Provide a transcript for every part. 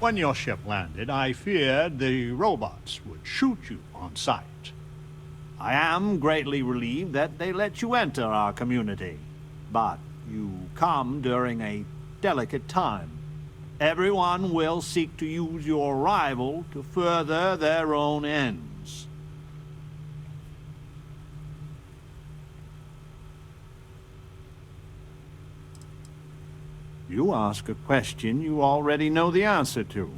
When your ship landed, I feared the robots would shoot you on sight. I am greatly relieved that they let you enter our community. But you come during a delicate time. Everyone will seek to use your arrival to further their own ends. You ask a question you already know the answer to.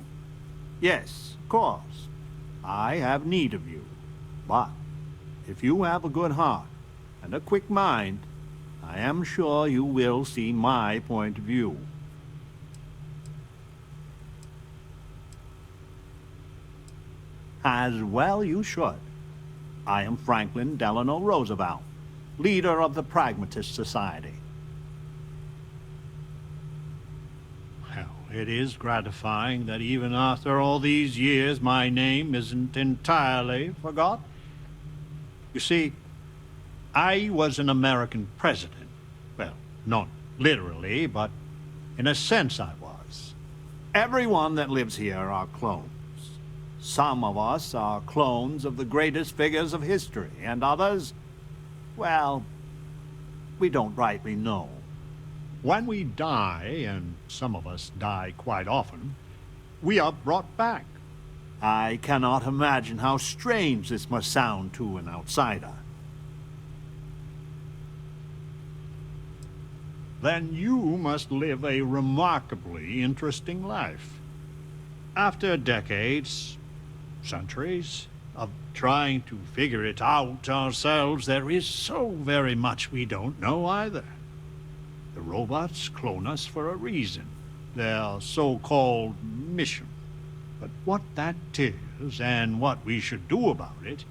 Yes, of course. I have need of you. But if you have a good heart and a quick mind, I am sure you will see my point of view. As well you should. I am Franklin Delano Roosevelt, leader of the Pragmatist Society. Well, it is gratifying that even after all these years my name isn't entirely forgot. You see, I was an American president. Well, not literally, but in a sense I was. Everyone that lives here are clones. Some of us are clones of the greatest figures of history, and others, well, we don't rightly know. When we die, and some of us die quite often, we are brought back. I cannot imagine how strange this must sound to an outsider. Then you must live a remarkably interesting life. After decades, centuries, of trying to figure it out ourselves, there is so very much we don't know either. The robots clone us for a reason, their so-called mission. But what that is, and what we should do about it,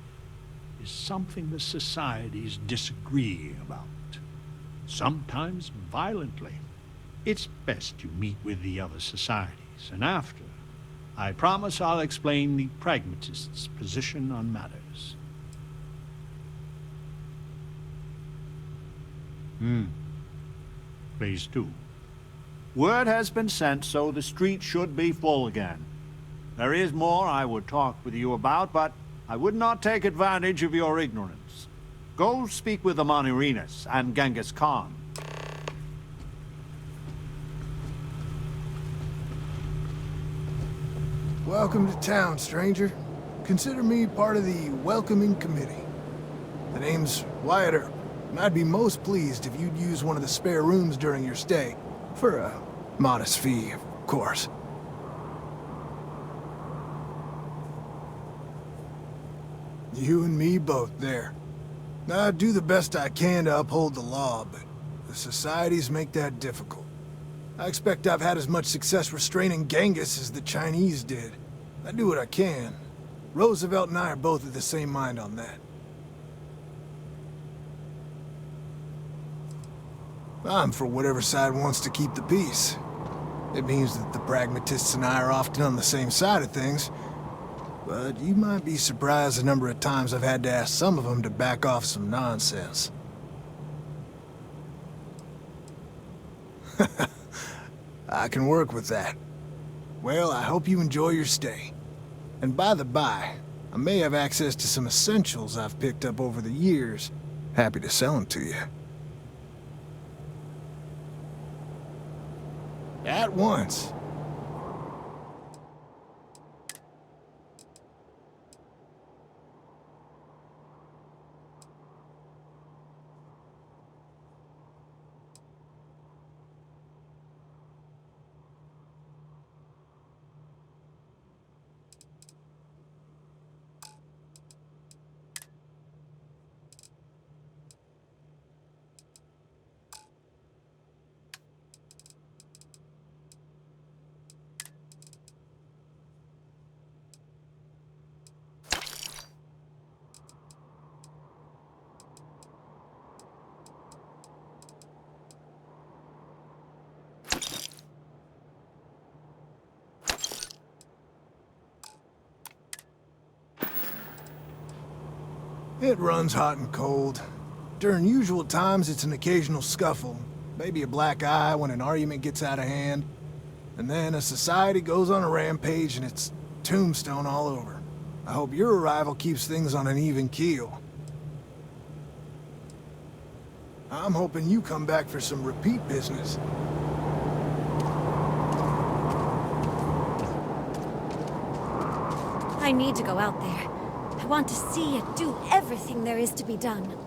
is something the societies disagree about. Sometimes violently. It's best you meet with the other societies, and after, I promise I'll explain the pragmatists' position on matters. Please do. Word has been sent, so the street should be full again. There is more I would talk with you about, but I would not take advantage of your ignorance. Go speak with the Monerinas and Genghis Khan. Welcome to town, stranger. Consider me part of the welcoming committee. The name's Wyatt Earp, and I'd be most pleased if you'd use one of the spare rooms during your stay. For a modest fee, of course. You and me both there. I do the best I can to uphold the law, but the societies make that difficult. I expect I've had as much success restraining Genghis as the Chinese did. I do what I can. Roosevelt and I are both of the same mind on that. I'm for whatever side wants to keep the peace. It means that the pragmatists and I are often on the same side of things, but you might be surprised the number of times I've had to ask some of them to back off some nonsense. I can work with that. Well, I hope you enjoy your stay. And by the by, I may have access to some essentials I've picked up over the years. Happy to sell them to you. At once. It runs hot and cold. During usual times, it's an occasional scuffle. Maybe a black eye when an argument gets out of hand. And then a society goes on a rampage and it's tombstone all over. I hope your arrival keeps things on an even keel. I'm hoping you come back for some repeat business. I need to go out there. I want to see and do everything there is to be done.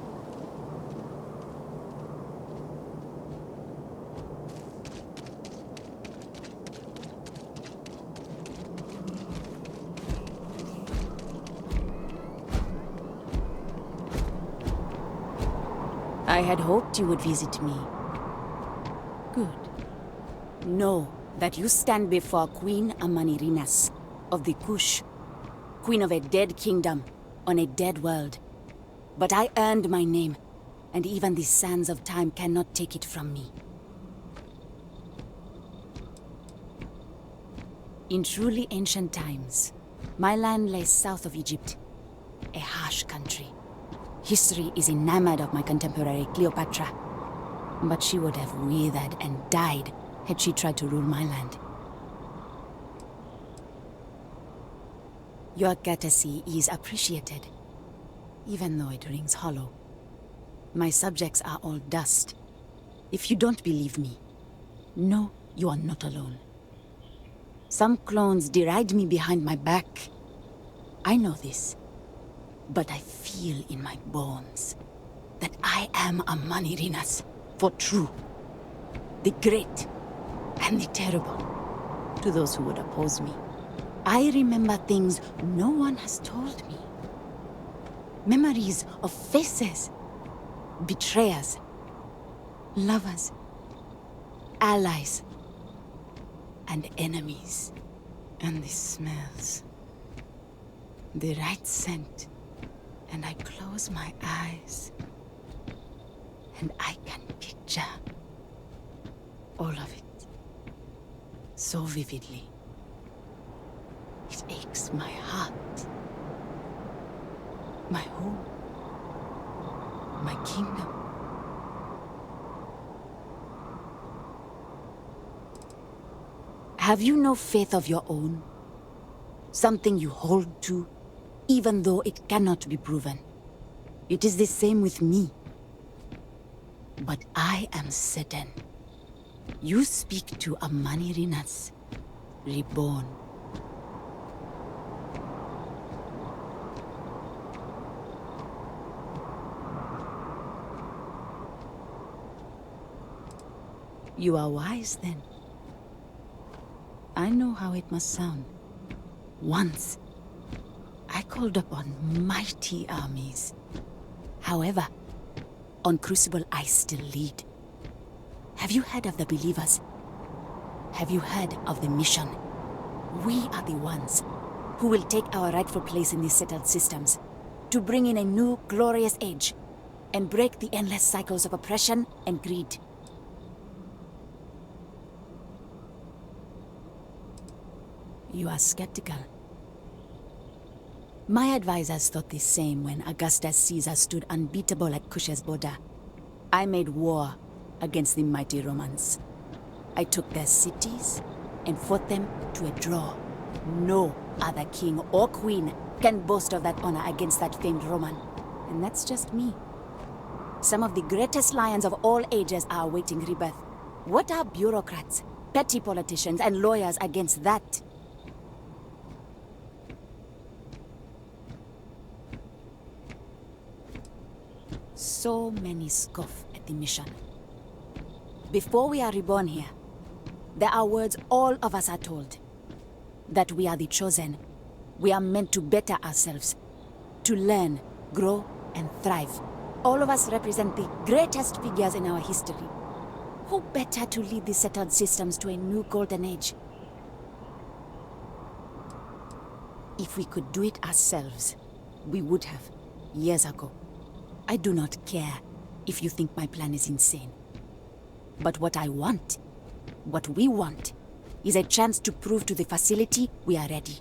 I had hoped you would visit me. Good. Know that you stand before Queen Amanirinas of the Kush, queen of a dead kingdom on a dead world. But I earned my name, and even the sands of time cannot take it from me. In truly ancient times, my land lay south of Egypt, a harsh country. History is enamored of my contemporary Cleopatra, but she would have withered and died had she tried to rule my land. Your courtesy is appreciated, even though it rings hollow. My subjects are all dust. If you don't believe me, know you are not alone. Some clones deride me behind my back. I know this. But I feel in my bones that I am a Manirinas for true. The great and the terrible to those who would oppose me. I remember things no one has told me. Memories of faces, betrayers, lovers, allies, and enemies. And the smells. The right scent. And I close my eyes, and I can picture all of it so vividly. It aches my heart, my home, my kingdom. Have you no faith of your own? Something you hold to? Even though it cannot be proven. It is the same with me. But I am certain. You speak to a Manirinas, reborn. You are wise then. I know how it must sound. Once, I called upon mighty armies. However, on Crucible I still lead. Have you heard of the believers? Have you heard of the mission? We are the ones who will take our rightful place in these settled systems to bring in a new glorious age and break the endless cycles of oppression and greed. You are skeptical. My advisors thought the same when Augustus Caesar stood unbeatable at Kush's border. I made war against the mighty Romans. I took their cities and fought them to a draw. No other king or queen can boast of that honor against that famed Roman. And that's just me. Some of the greatest lions of all ages are awaiting rebirth. What are bureaucrats, petty politicians, and lawyers against that? So many scoff at the mission. Before we are reborn here, there are words all of us are told. That we are the chosen. We are meant to better ourselves. To learn, grow, and thrive. All of us represent the greatest figures in our history. Who better to lead the settled systems to a new golden age? If we could do it ourselves, we would have, years ago. I do not care if you think my plan is insane. But what I want, what we want, is a chance to prove to the facility we are ready.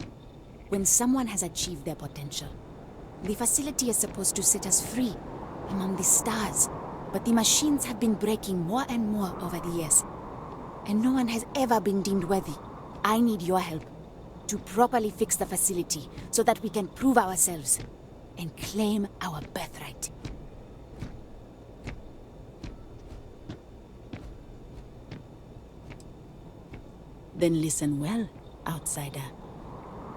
When someone has achieved their potential, the facility is supposed to set us free among the stars. But the machines have been breaking more and more over the years. and no one has ever been deemed worthy. I need your help to properly fix the facility so that we can prove ourselves and claim our birthright. Then listen well, outsider.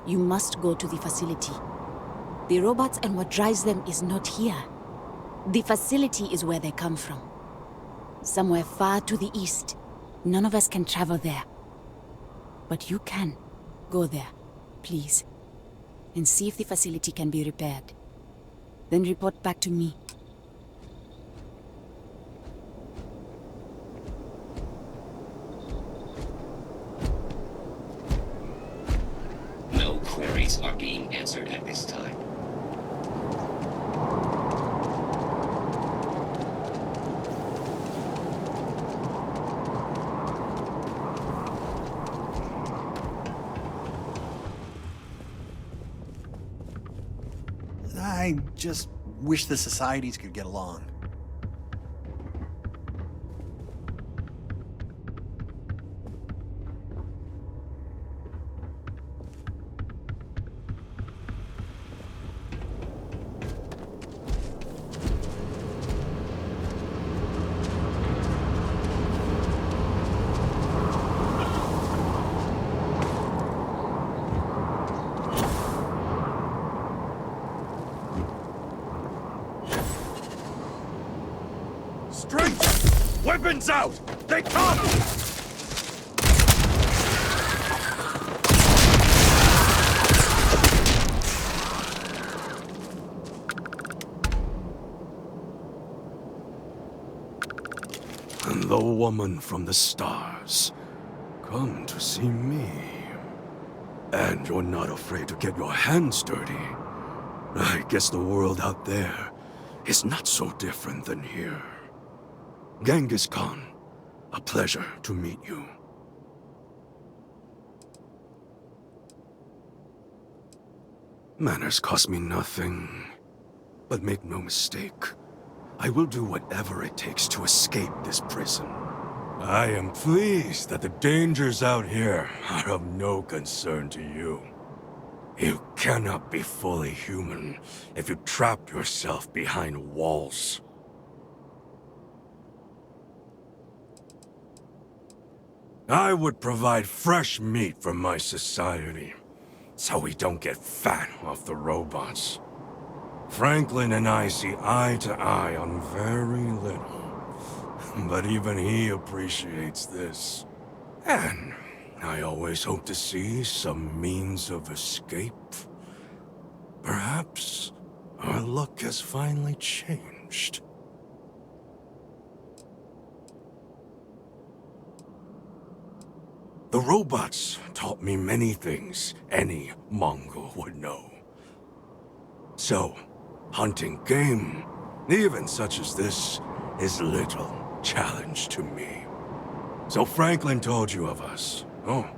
You must go to the facility. The robots and what drives them is not here. The facility is where they come from. Somewhere far to the east. None of us can travel there. But you can. Go there, please. And see if the facility can be repaired. Then report back to me. No queries are being answered at this time. I just wish the societies could get along. Strength! Weapons out! They come! And the woman from the stars, come to see me. And you're not afraid to get your hands dirty. I guess the world out there is not so different than here. Genghis Khan, a pleasure to meet you. Manners cost me nothing. But make no mistake, I will do whatever it takes to escape this prison. I am pleased that the dangers out here are of no concern to you. You cannot be fully human if you trap yourself behind walls. I would provide fresh meat for my society, so we don't get fat off the robots. Franklin and I see eye to eye on very little, but even he appreciates this. And I always hope to see some means of escape. Perhaps our luck has finally changed. The robots taught me many things any Mongol would know. So, hunting game, even such as this, is little challenge to me. So Franklin told you of us. Oh,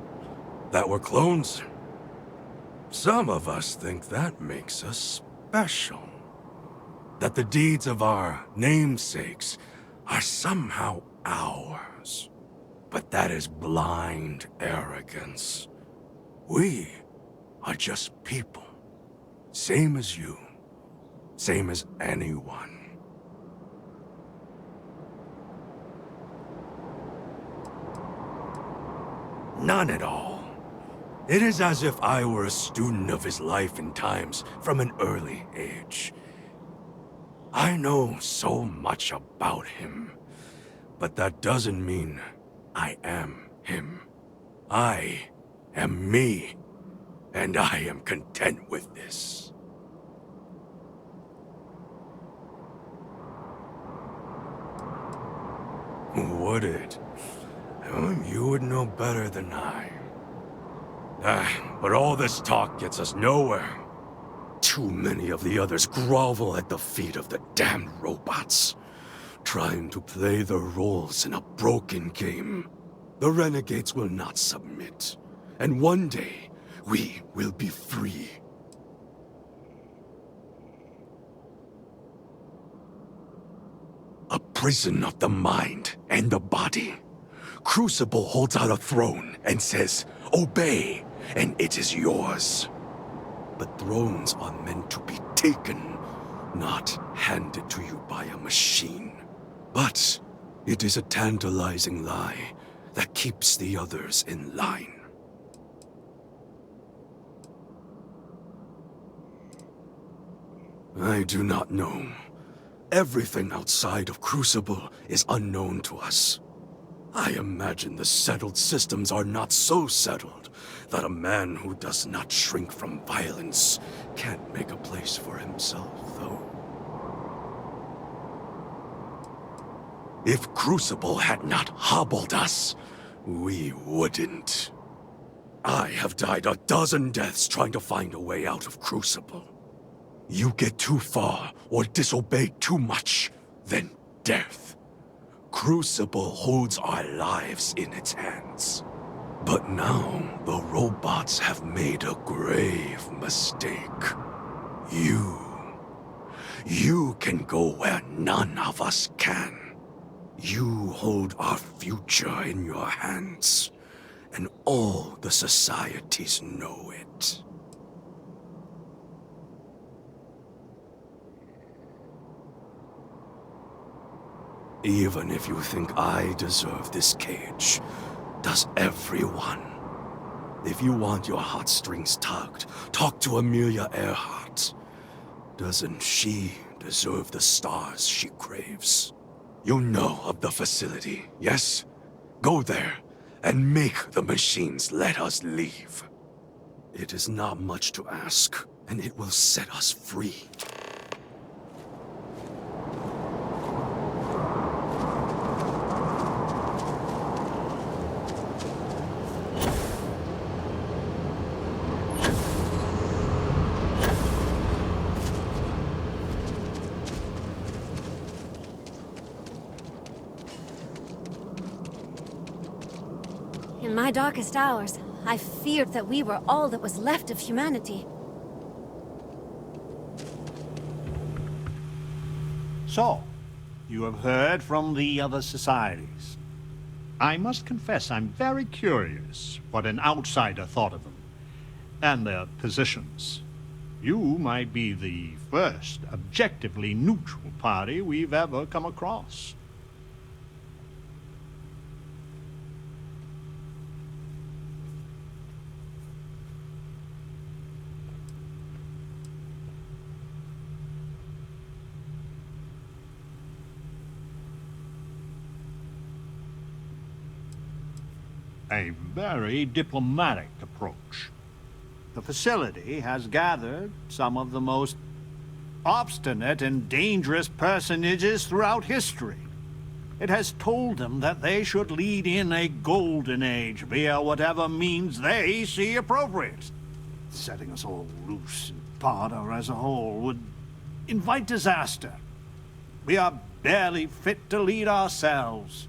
that we're clones? Some of us think that makes us special. That the deeds of our namesakes are somehow ours. But that is blind arrogance. We are just people. Same as you. Same as anyone. None at all. It is as if I were a student of his life and times from an early age. I know so much about him, but that doesn't mean I am him. I am me, and I am content with this. Would it? You would know better than I. But all this talk gets us nowhere. Too many of the others grovel at the feet of the damned robots, trying to play their roles in a broken game. The renegades will not submit, and one day, we will be free. A prison of the mind and the body. Crucible holds out a throne and says, "Obey, and it is yours." But thrones are meant to be taken, not handed to you by a machine. But it is a tantalizing lie that keeps the others in line. I do not know. Everything outside of Crucible is unknown to us. I imagine the settled systems are not so settled that a man who does not shrink from violence can't make a place for himself, though. If Crucible had not hobbled us, we wouldn't. I have died a dozen deaths trying to find a way out of Crucible. You get too far or disobey too much, then death. Crucible holds our lives in its hands. But now, the robots have made a grave mistake. You can go where none of us can. You hold our future in your hands, and all the societies know it. Even if you think I deserve this cage, does everyone? If you want your heartstrings tugged, talk to Amelia Earhart. Doesn't she deserve the stars she craves? You know of the facility, yes? Go there and make the machines let us leave. It is not much to ask, and it will set us free. In my darkest hours, I feared that we were all that was left of humanity. So, you have heard from the other societies. I must confess I'm very curious what an outsider thought of them, and their positions. You might be the first objectively neutral party we've ever come across. A very diplomatic approach. The facility has gathered some of the most obstinate and dangerous personages throughout history. It has told them that they should lead in a golden age via whatever means they see appropriate. Setting us all loose in Barda as a whole would invite disaster. We are barely fit to lead ourselves.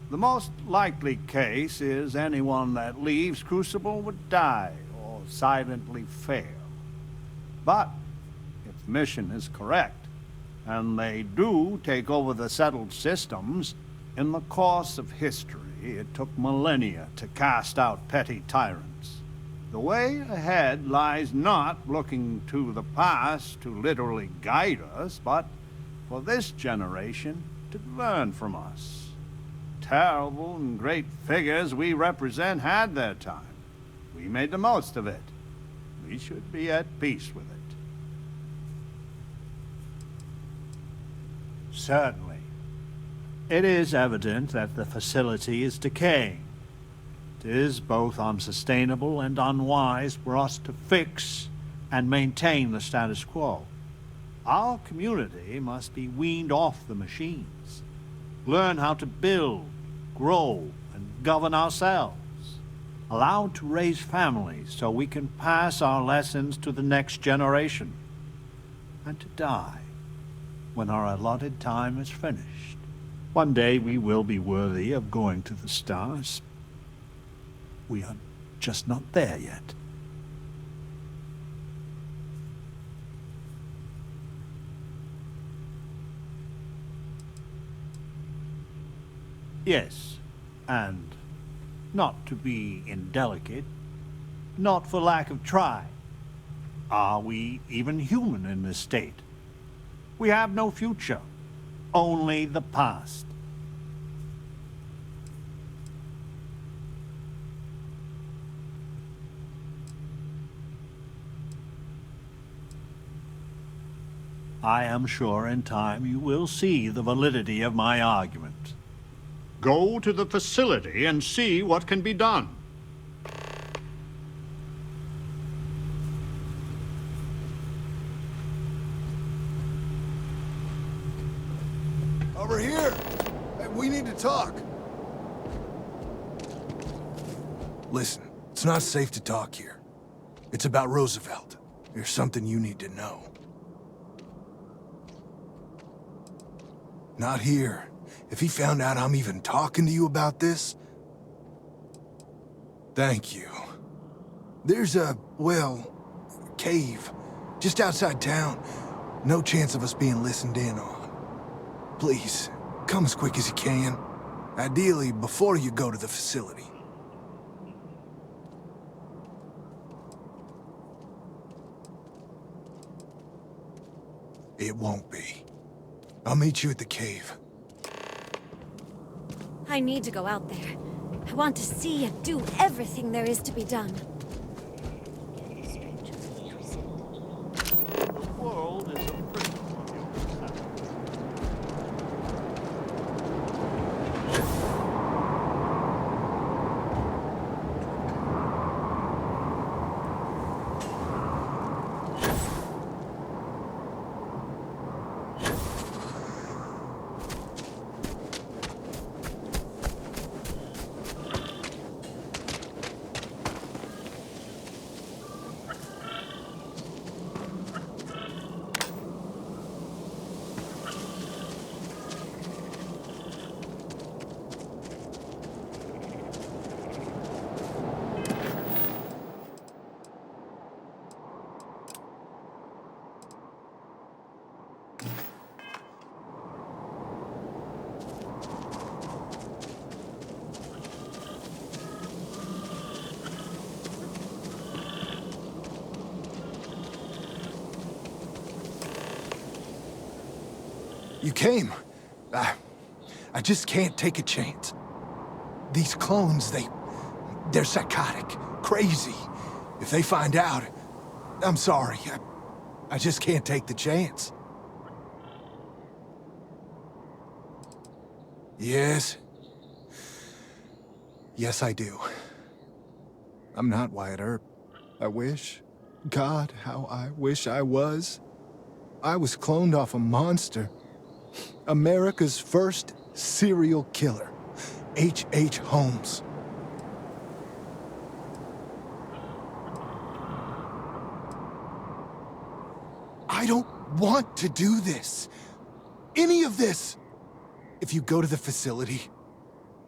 The most likely case is anyone that leaves Crucible would die or silently fail. But if the mission is correct, and they do take over the settled systems, in the course of history it took millennia to cast out petty tyrants. The way ahead lies not looking to the past to literally guide us, but for this generation to learn from us. Terrible and great figures we represent had their time. We made the most of it. We should be at peace with it. Certainly. It is evident that the facility is decaying. It is both unsustainable and unwise for us to fix and maintain the status quo. Our community must be weaned off the machines. Learn how to build, grow, and govern ourselves. Allowed to raise families so we can pass our lessons to the next generation. And to die when our allotted time is finished. One day we will be worthy of going to the stars. We are just not there yet. Yes, and not to be indelicate, not for lack of trying. Are we even human in this state? We have no future, only the past. I am sure in time you will see the validity of my argument. Go to the facility and see what can be done. Over here! Hey, we need to talk. Listen, it's not safe to talk here. It's about Roosevelt. There's something you need to know. Not here. If he found out I'm even talking to you about this... Thank you. There's a, well, cave just outside town. No chance of us being listened in on. Please, come as quick as you can. Ideally, before you go to the facility. It won't be. I'll meet you at the cave. I need to go out there. I want to see and do everything there is to be done. The world is a prison for human suffering. You came. I just can't take a chance. These clones, they're psychotic, crazy. If they find out, I'm sorry. I just can't take the chance. Yes. Yes, I do. I'm not Wyatt Earp. I wish. God, how I wish I was. I was cloned off a monster. America's first serial killer, H.H. Holmes. I don't want to do this. Any of this. If you go to the facility,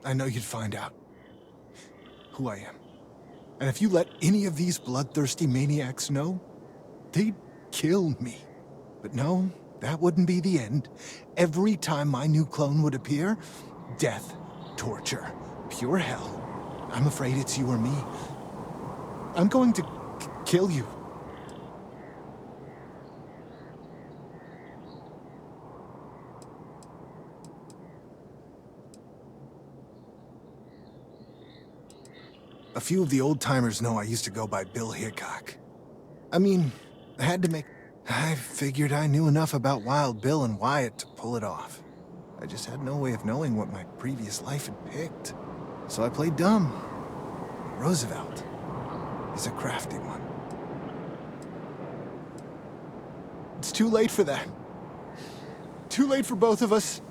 I know you'd find out who I am. And if you let any of these bloodthirsty maniacs know, they'd kill me. But no, that wouldn't be the end. Every time my new clone would appear, death, torture, pure hell. I'm afraid it's you or me. I'm going to kill you. A few of the old-timers know I used to go by Bill Hickok. I mean, I figured I knew enough about Wild Bill and Wyatt to pull it off. I just had no way of knowing what my previous life had picked. So I played dumb. Roosevelt is a crafty one. It's too late for that. Too late for both of us.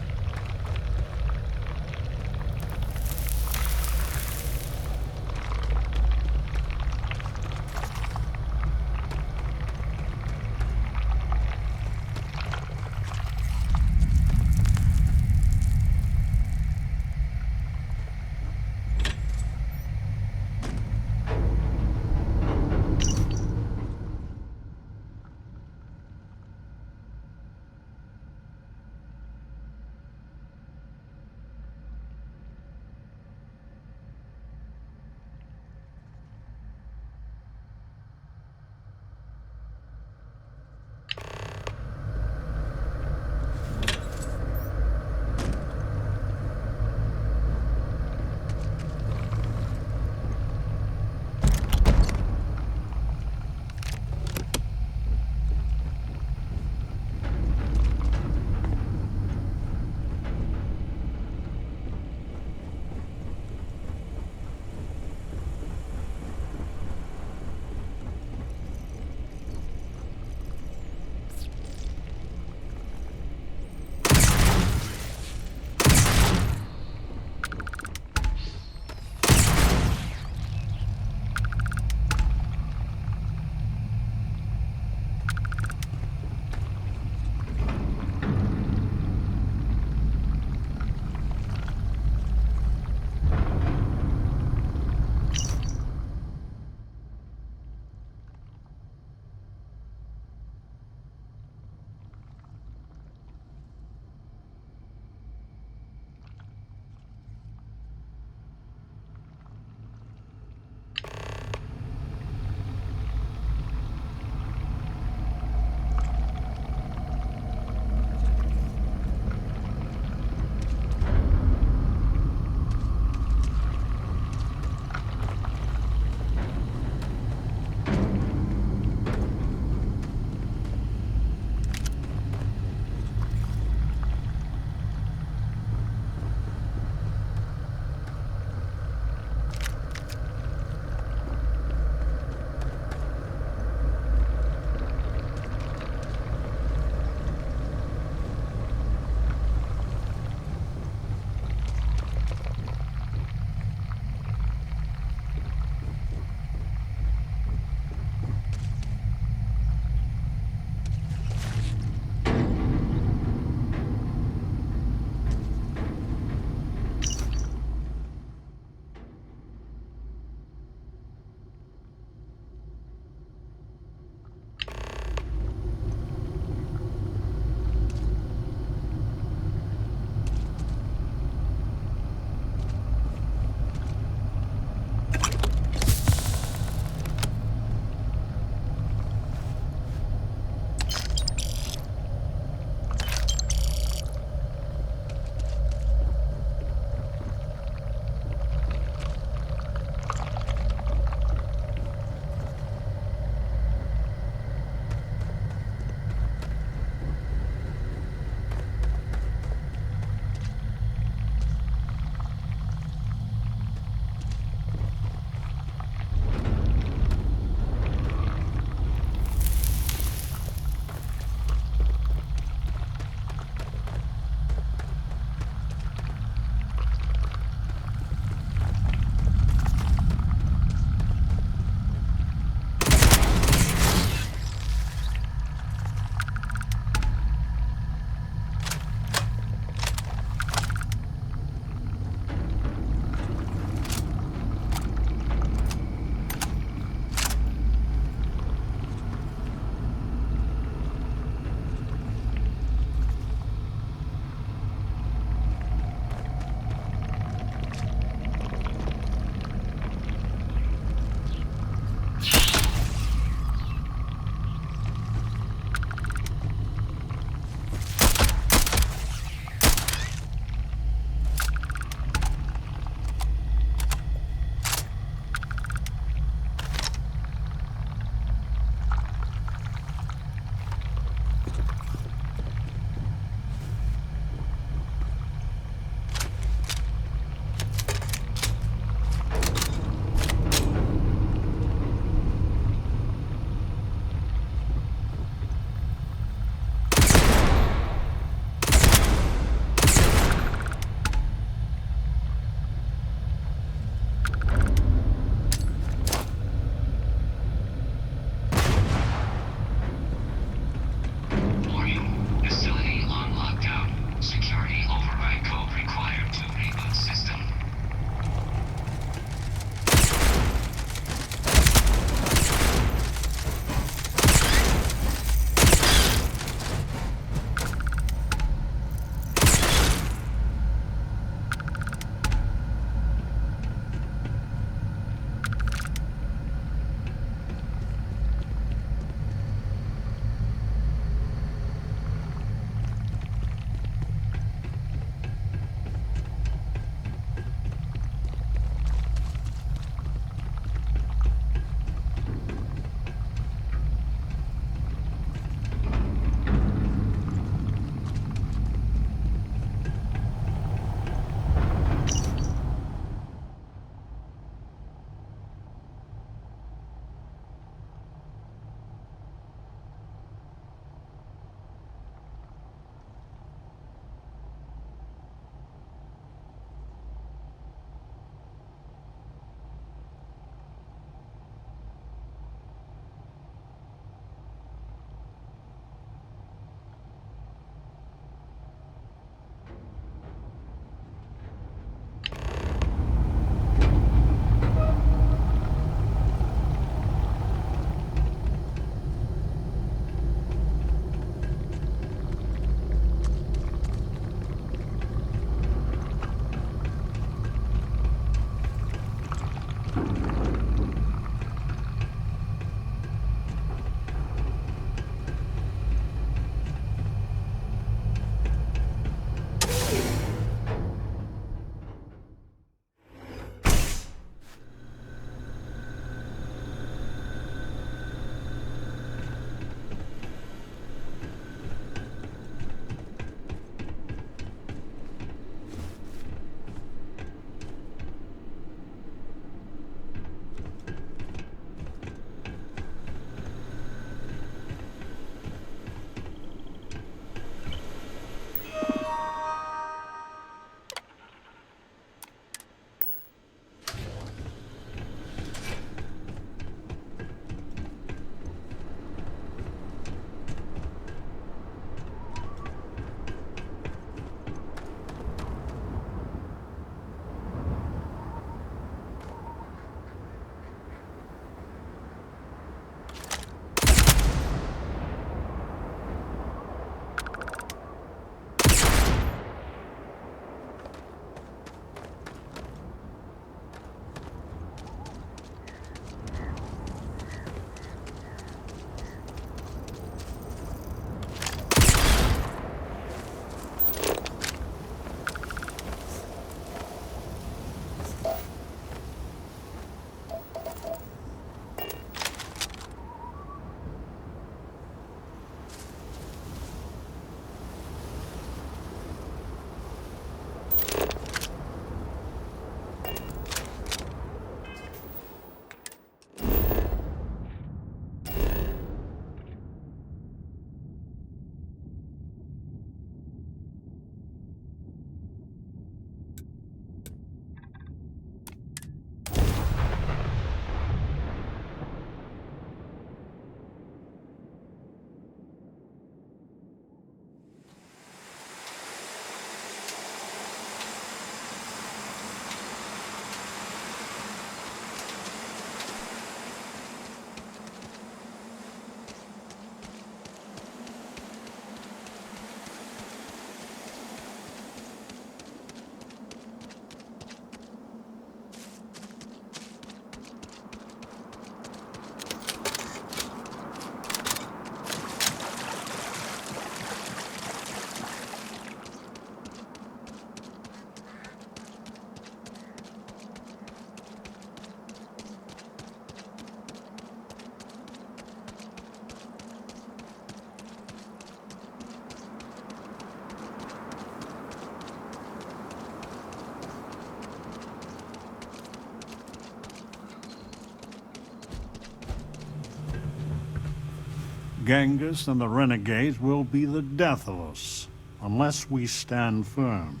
Genghis and the renegades will be the death of us, unless we stand firm.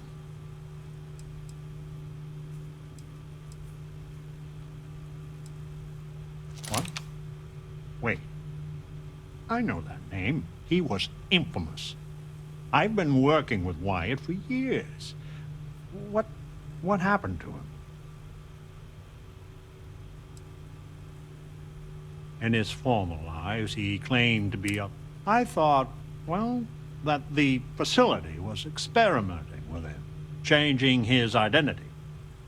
What? Wait. I know that name. He was infamous. I've been working with Wyatt for years. What happened to him? In his former lives, he claimed to be a... I thought, well, that the facility was experimenting with him, changing his identity.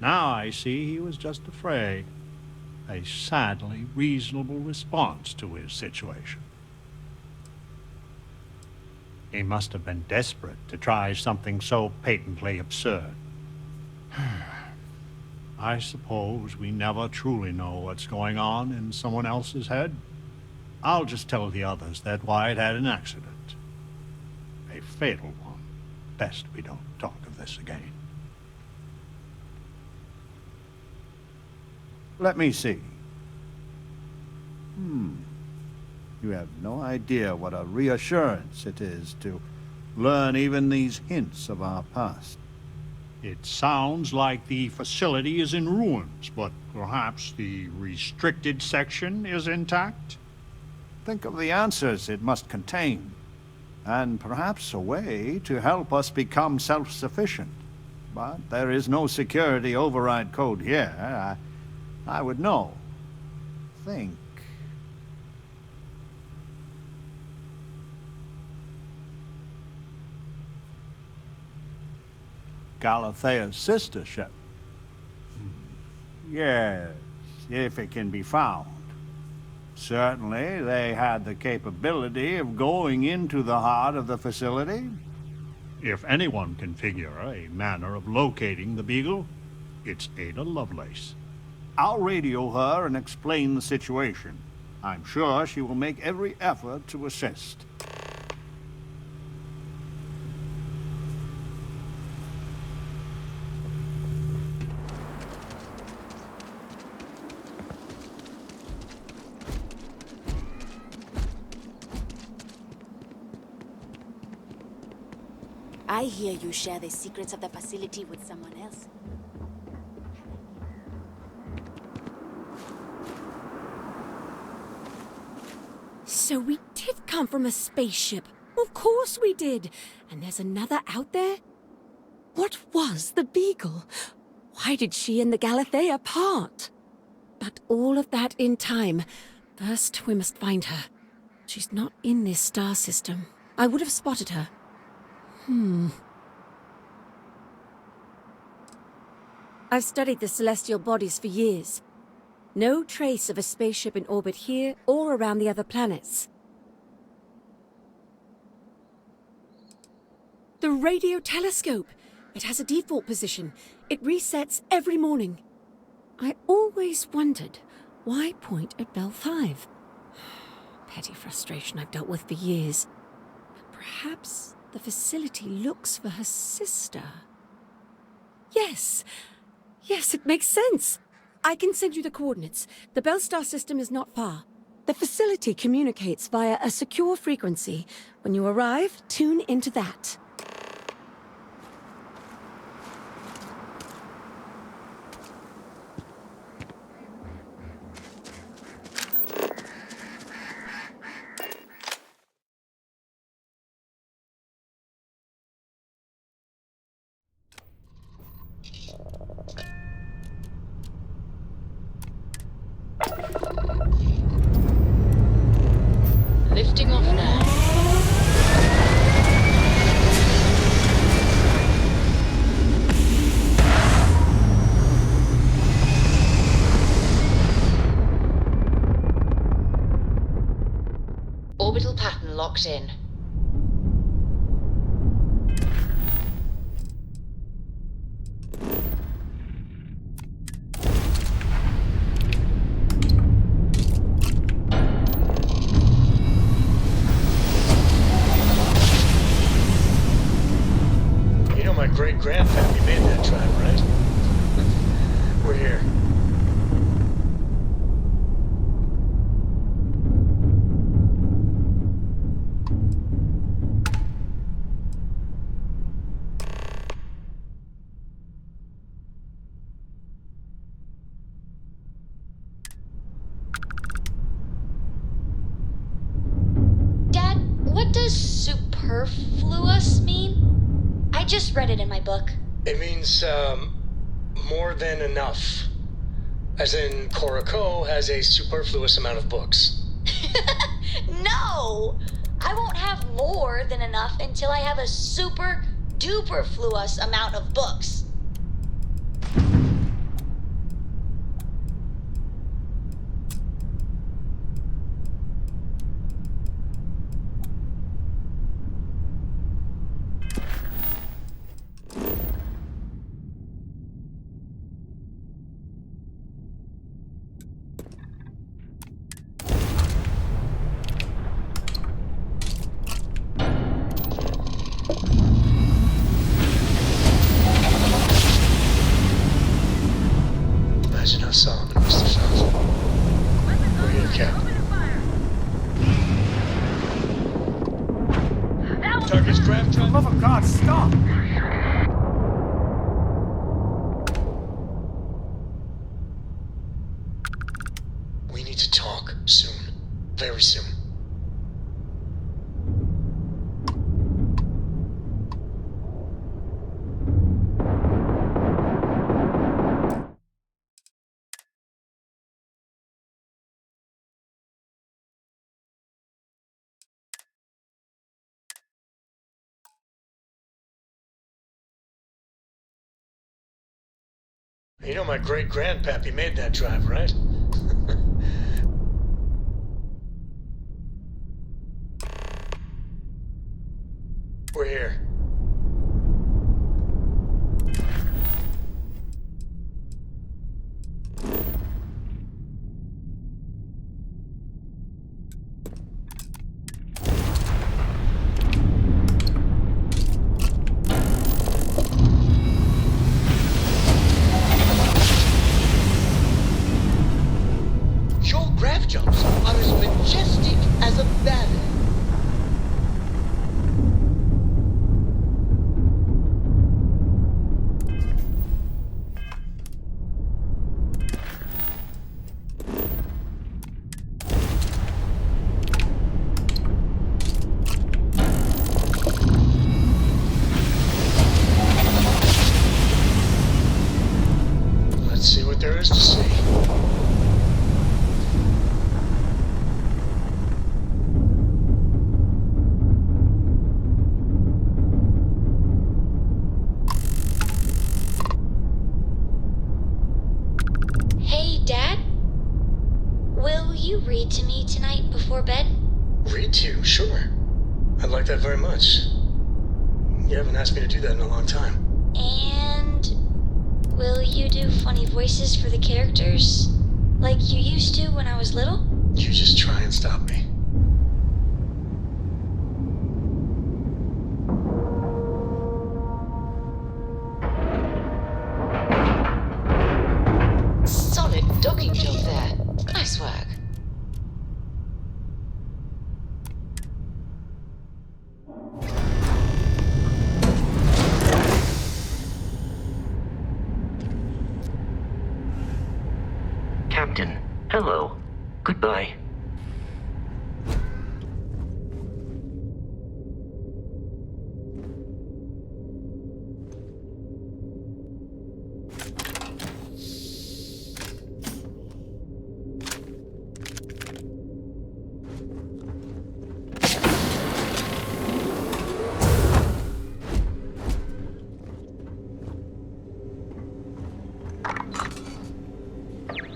Now I see he was just afraid. A sadly reasonable response to his situation. He must have been desperate to try something so patently absurd. I suppose we never truly know what's going on in someone else's head. I'll just tell the others that Wyatt had an accident. A fatal one. Best we don't talk of this again. Let me see. You have no idea what a reassurance it is to learn even these hints of our past. It sounds like the facility is in ruins, but perhaps the restricted section is intact? Think of the answers it must contain, and perhaps a way to help us become self-sufficient. But there is no security override code here. I would know. Think. Galathea's sister ship. Yes, if it can be found. Certainly, they had the capability of going into the heart of the facility. If anyone can figure a manner of locating the Beagle, it's Ada Lovelace. I'll radio her and explain the situation. I'm sure she will make every effort to assist. I hear you share the secrets of the facility with someone else. So we did come from a spaceship. Of course we did. And there's another out there? What was the Beagle? Why did she and the Galathea part? But all of that in time. First, we must find her. She's not in this star system. I would have spotted her. I've studied the celestial bodies for years. No trace of a spaceship in orbit here or around the other planets. The radio telescope! It has a default position. It resets every morning. I always wondered, why point at Bell 5? Petty frustration I've dealt with for years. But perhaps the facility looks for her sister. Yes! Yes, it makes sense. I can send you the coordinates. The Bell Star system is not far. The facility communicates via a secure frequency. When you arrive, tune into that. Lifting off now. Orbital pattern locked in. Great-grandfamily made that drive, right? We're here. does superfluous mean? I just read it in my book. It means, more than enough. As in, Koroko has a superfluous amount of books. No! I won't have more than enough until I have a super duperfluous amount of books. Imagine how Solomon must have felt. We're here, Captain. Target's craft. For the love of God, stop! We need to talk soon. Very soon. You know my great-grandpappy made that drive, right? We're here. Your graph jumps are as majestic as a ballet. Let's see what there is to see. Hey, Dad? Will you read to me tonight before bed? Read to you, sure. I'd like that very much. You haven't asked me to do that in a long time. And will you do funny voices for the characters? Like you used to when I was little? You just try and stop me. Solid docking job there. Nice work. Captain, hello. Goodbye.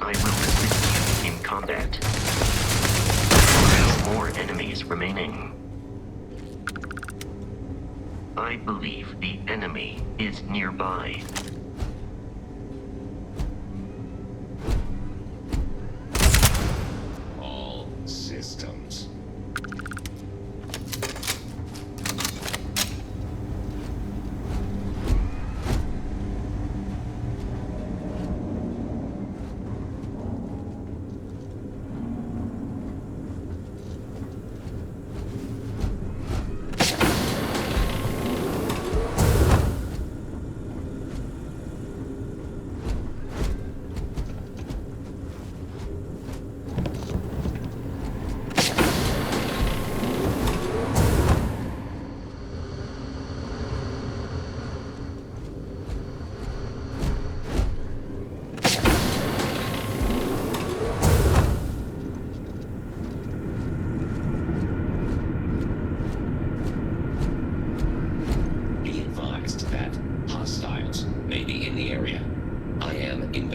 I will assist you in combat. There are more enemies remaining. I believe the enemy is nearby. All systems.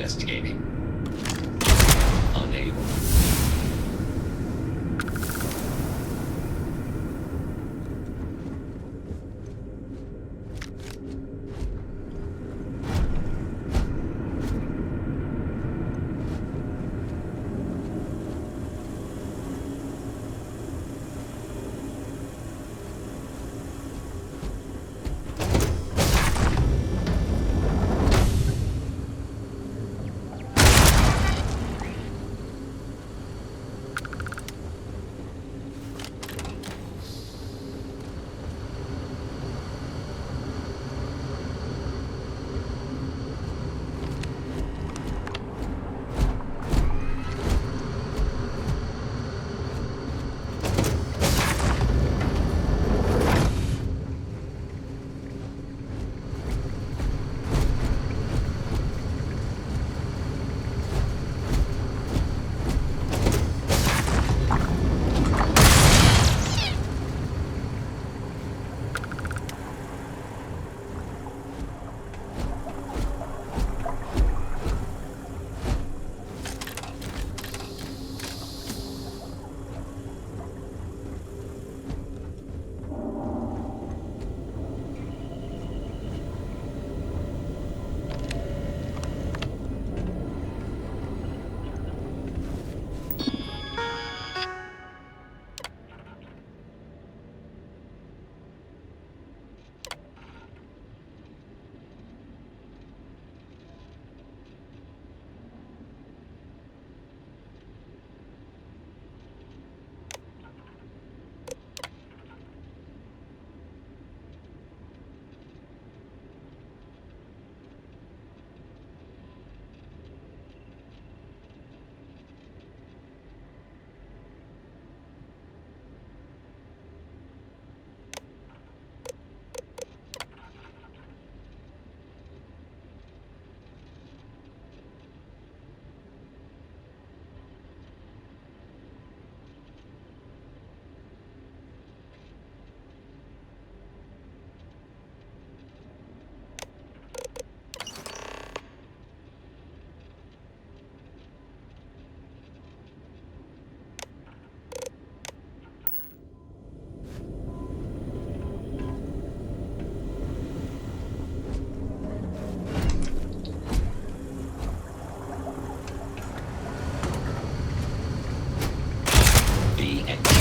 investigating. Unable.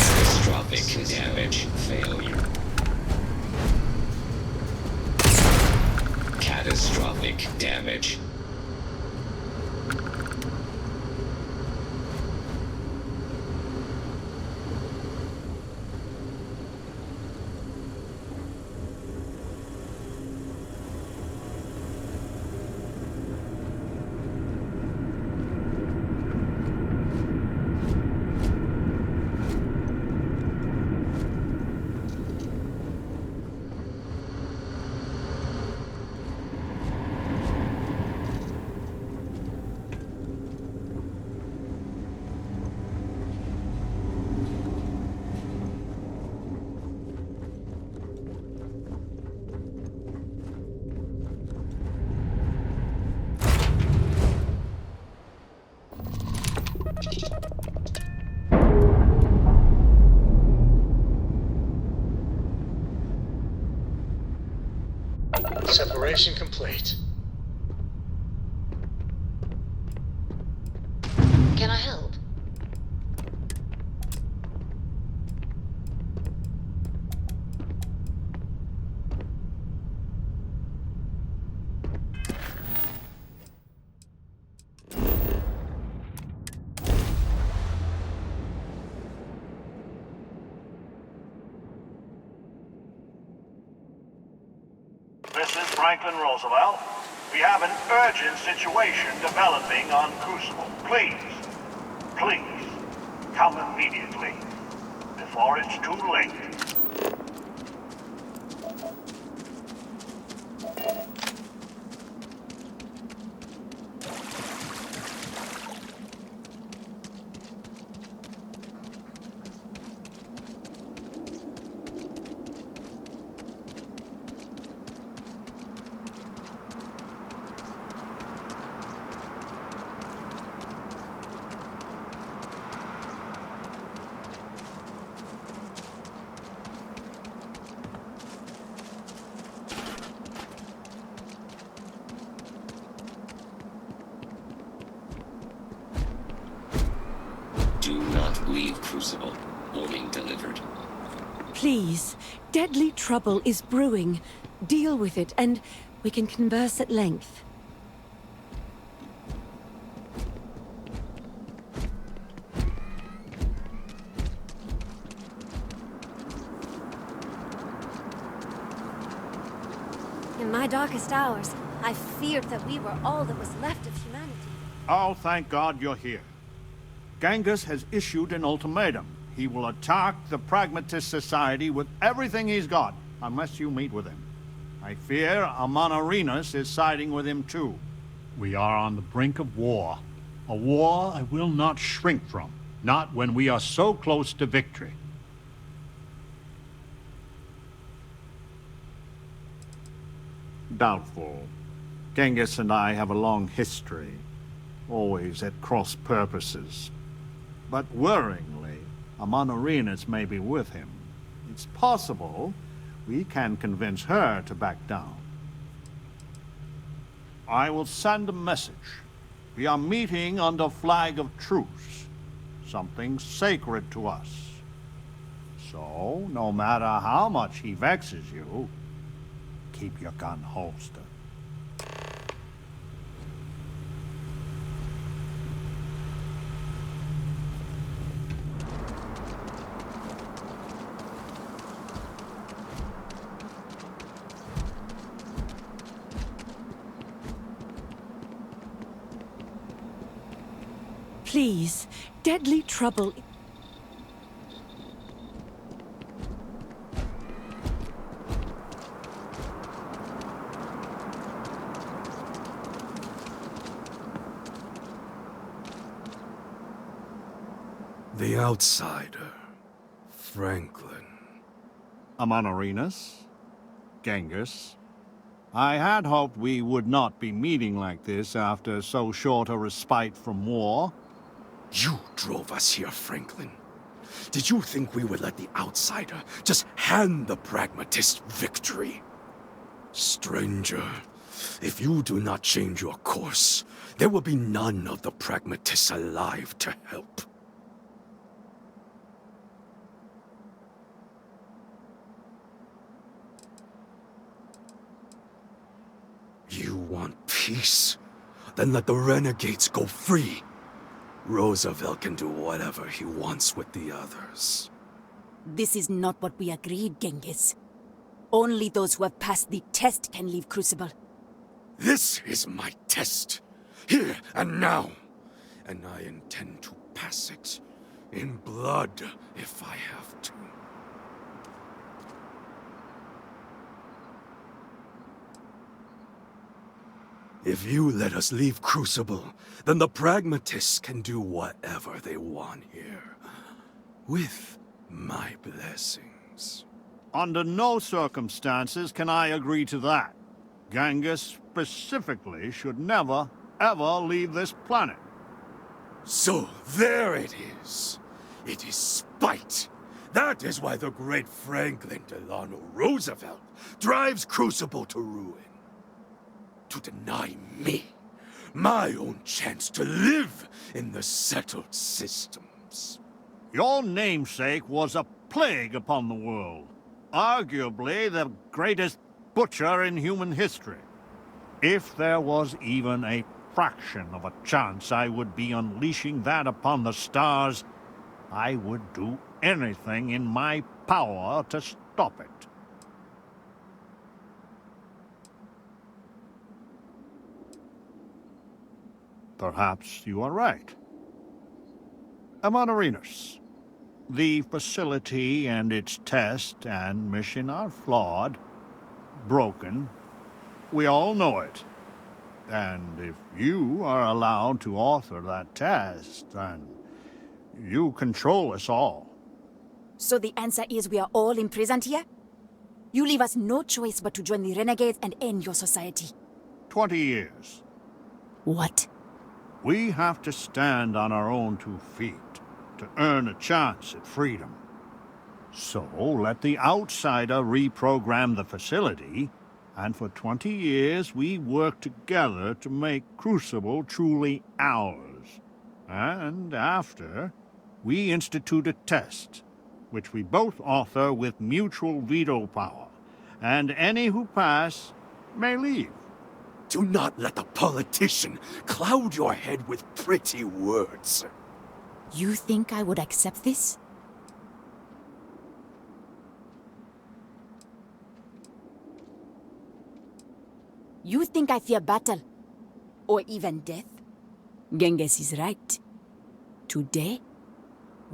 Catastrophic damage failure. Catastrophic damage. Separation complete. Can I help? This is Franklin Roosevelt. We have an urgent situation developing on Crucible. Please, come immediately, before it's too late. Leave Crucible. Warning delivered. Please, deadly trouble is brewing. Deal with it, and we can converse at length. In my darkest hours, I feared that we were all that was left of humanity. Oh, thank God you're here. Genghis has issued an ultimatum. He will attack the Pragmatist Society with everything he's got, unless you meet with him. I fear Amonarinas is siding with him too. We are on the brink of war. A war I will not shrink from, not when we are so close to victory. Doubtful. Genghis and I have a long history, always at cross purposes. But worryingly, Amonarinas may be with him. It's possible we can convince her to back down. I will send a message. We are meeting under flag of truce, something sacred to us. So, no matter how much he vexes you, keep your gun holstered. Please, deadly trouble... The outsider. Franklin. Amonarinas? Genghis? I had hoped we would not be meeting like this after so short a respite from war. You drove us here, Franklin. Did you think we would let the outsider just hand the pragmatist victory? Stranger, if you do not change your course, there will be none of the pragmatists alive to help. You want peace? Then let the renegades go free. Roosevelt can do whatever he wants with the others. This is not what we agreed, Genghis. Only those who have passed the test can leave Crucible. This is my test. Here and now. And I intend to pass it. In blood, if I have to. If you let us leave Crucible, then the pragmatists can do whatever they want here. With my blessings. Under no circumstances can I agree to that. Genghis specifically should never, ever leave this planet. So there it is. It is spite. That is why the great Franklin Delano Roosevelt drives Crucible to ruin. To deny me my own chance to live in the settled systems. Your namesake was a plague upon the world. Arguably the greatest butcher in human history. If there was even a fraction of a chance I would be unleashing that upon the stars, I would do anything in my power to stop it. Perhaps you are right. Amonarinas, the facility and its test and mission are flawed, broken. We all know it. And if you are allowed to author that test, then you control us all. So the answer is we are all imprisoned here? You leave us no choice but to join the renegades and end your society. 20 years. What? We have to stand on our own 2 feet to earn a chance at freedom. So let the outsider reprogram the facility, and for 20 years we work together to make Crucible truly ours. And after, we institute a test, which we both author with mutual veto power, and any who pass may leave. Do not let the politician cloud your head with pretty words. You think I would accept this? You think I fear battle? Or even death? Genghis is right. Today,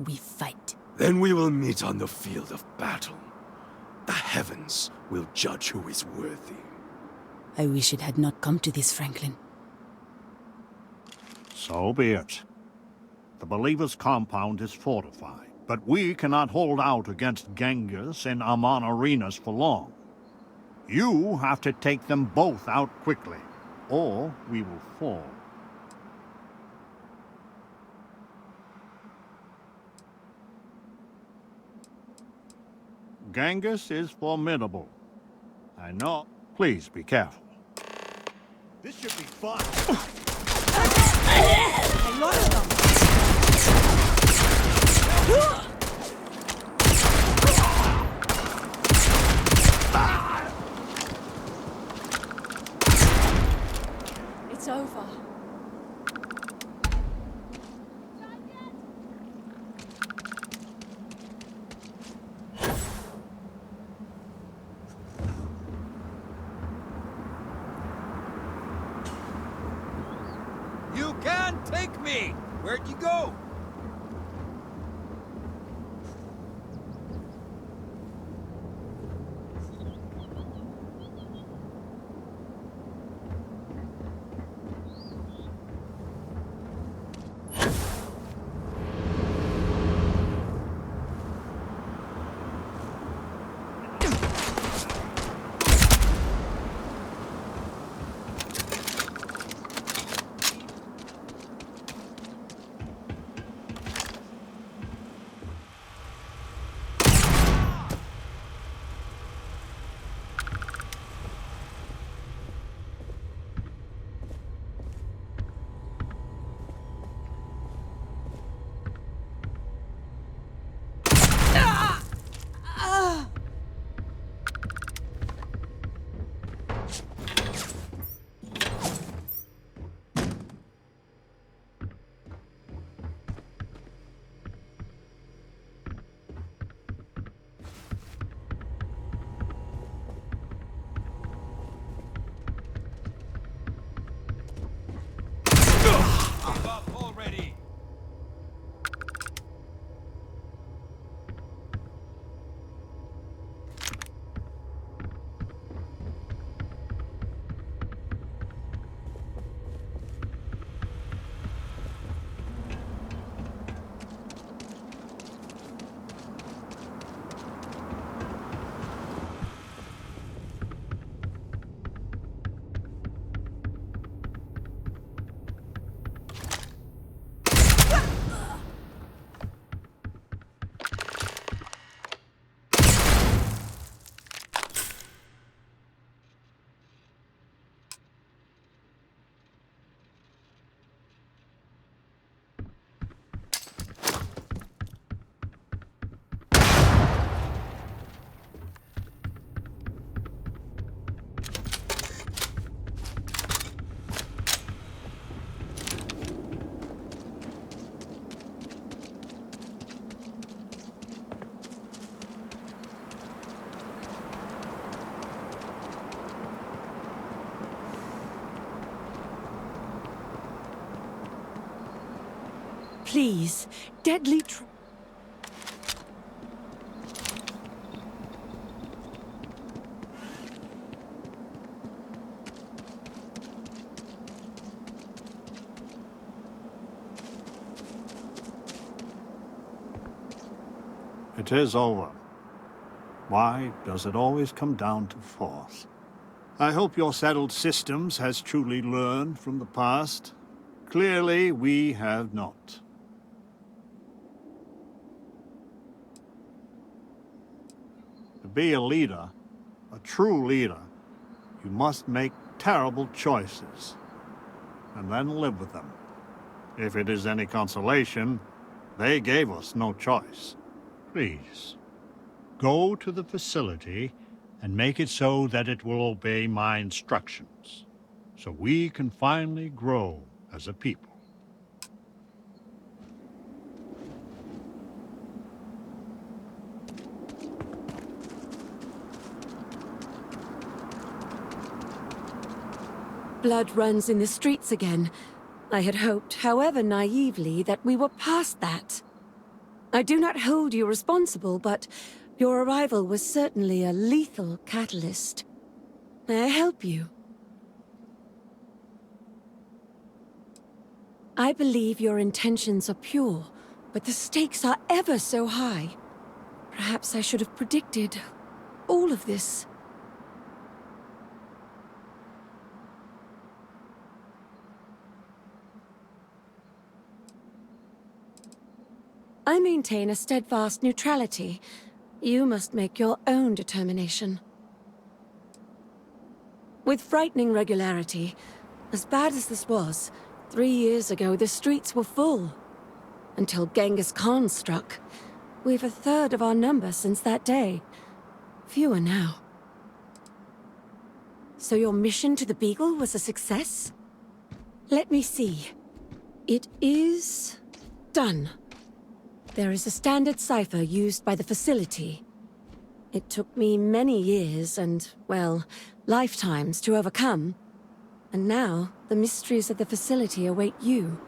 we fight. Then we will meet on the field of battle. The heavens will judge who is worthy. I wish it had not come to this, Franklin. So be it. The Believer's compound is fortified, but we cannot hold out against Genghis and Amon Arenas for long. You have to take them both out quickly, or we will fall. Genghis is formidable. I know. Please be careful. This should be fun. A lot of them. It's over. You can't take me! Where'd you go? Please, deadly It is over. Why does it always come down to force? I hope your settled systems has truly learned from the past. Clearly, we have not. To be a leader, a true leader, you must make terrible choices, and then live with them. If it is any consolation, They gave us no choice. Please, go to the facility and make it so that it will obey my instructions, so we can finally grow as a people. Blood runs in the streets again. I had hoped, however naively, that we were past that. I do not hold you responsible, but your arrival was certainly a lethal catalyst. May I help you? I believe your intentions are pure, but the stakes are ever so high. Perhaps I should have predicted all of this. I maintain a steadfast neutrality. You must make your own determination. With frightening regularity, as bad as this was, 3 years ago the streets were full. Until Genghis Khan struck. We've a third of our number since that day. Fewer now. So your mission to the Beagle was a success? Let me see. It is done. There is a standard cipher used by the facility. It took me many years and, well, lifetimes to overcome. And now, the mysteries of the facility await you.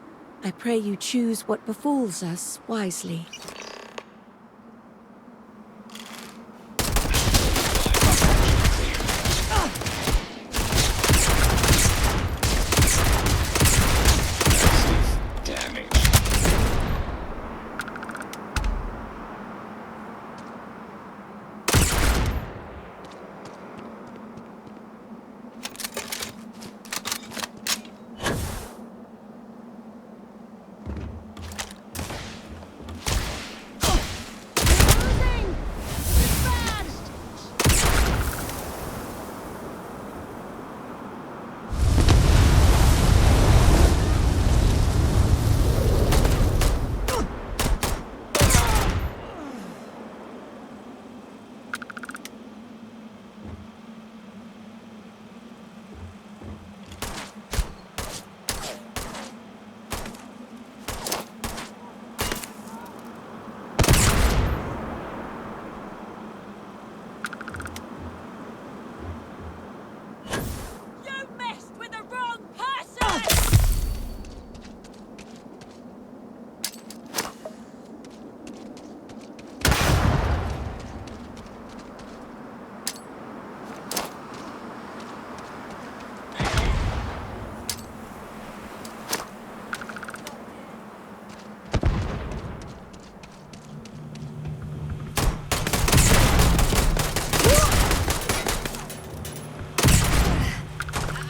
I pray you choose what befalls us wisely.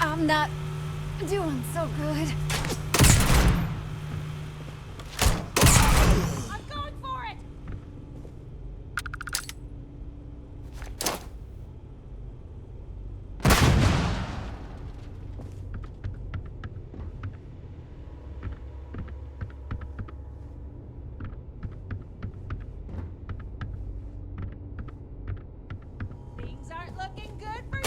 I'm not doing so good. I'm going for it! Things aren't looking good for you!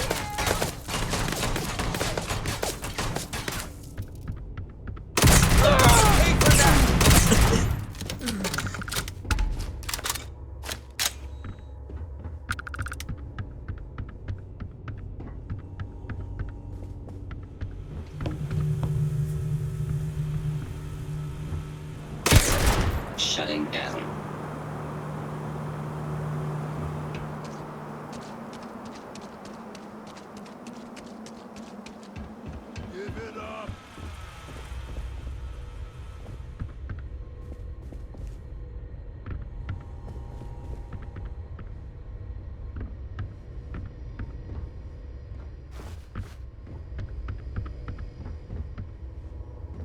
Shutting down. Give it up.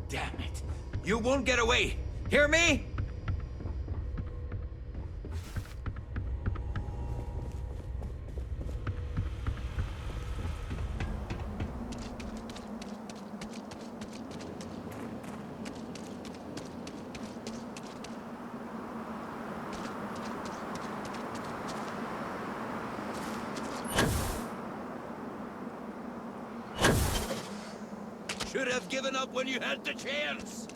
Damn it. You won't get away. Hear me? given up when you had the chance.